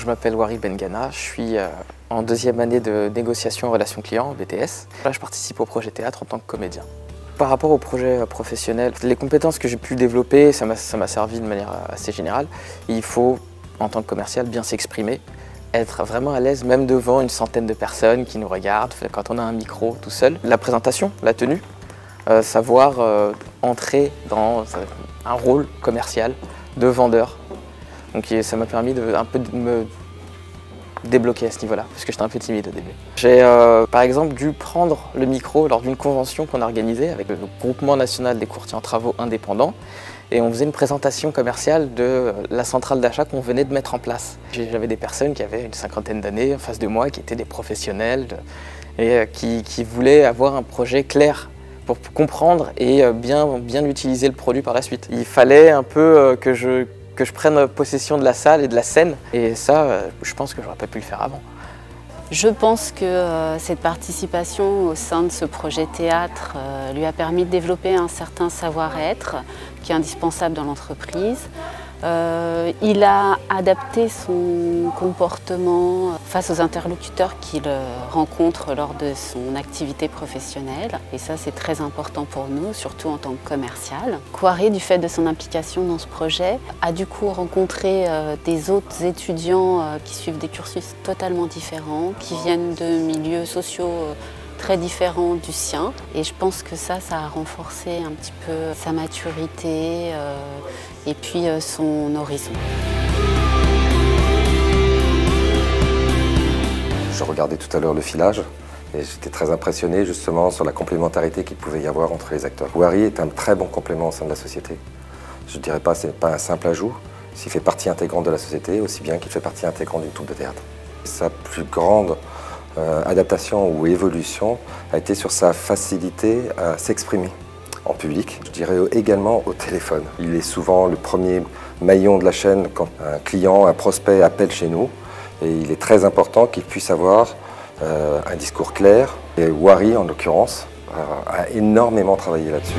je m'appelle Wari Bengana, je suis en deuxième année de négociation relations clients, BTS. Là, je participe au projet théâtre en tant que comédien. Par rapport au projet professionnel, les compétences que j'ai pu développer, ça m'a servi de manière assez générale. Il faut, en tant que commercial, bien s'exprimer, être vraiment à l'aise, même devant une centaine de personnes qui nous regardent, quand on a un micro tout seul. La présentation, la tenue, savoir entrer dans un rôle commercial de vendeur. Donc ça m'a permis un peu de me débloquer à ce niveau-là, parce que j'étais un peu timide au début. J'ai par exemple dû prendre le micro lors d'une convention qu'on a organisée avec le Groupement national des courtiers en travaux indépendants, et on faisait une présentation commerciale de la centrale d'achat qu'on venait de mettre en place. J'avais des personnes qui avaient une cinquantaine d'années en face de moi, qui étaient des professionnels et qui voulaient avoir un projet clair pour comprendre et bien utiliser le produit par la suite. Il fallait un peu que je prenne possession de la salle et de la scène, et ça, je pense que j'aurais pas pu le faire avant. Je pense que cette participation au sein de ce projet théâtre lui a permis de développer un certain savoir-être qui est indispensable dans l'entreprise. Il a adapté son comportement face aux interlocuteurs qu'il rencontre lors de son activité professionnelle. Et ça, c'est très important pour nous, surtout en tant que commercial. Wari, du fait de son implication dans ce projet, a du coup rencontré des autres étudiants qui suivent des cursus totalement différents, qui viennent de milieux sociaux très différent du sien, et je pense que ça a renforcé un petit peu sa maturité et puis son horizon. Je regardais tout à l'heure le filage et j'étais très impressionné justement sur la complémentarité qu'il pouvait y avoir entre les acteurs. Wari est un très bon complément au sein de la société. Je ne dirais pas que ce n'est pas un simple ajout, s'il fait partie intégrante de la société, aussi bien qu'il fait partie intégrante d'une troupe de théâtre. Sa plus grande adaptation ou évolution a été sur sa facilité à s'exprimer en public. Je dirais également au téléphone. Il est souvent le premier maillon de la chaîne quand un client, un prospect appelle chez nous, et il est très important qu'il puisse avoir un discours clair. Et Wari, en l'occurrence, a énormément travaillé là-dessus.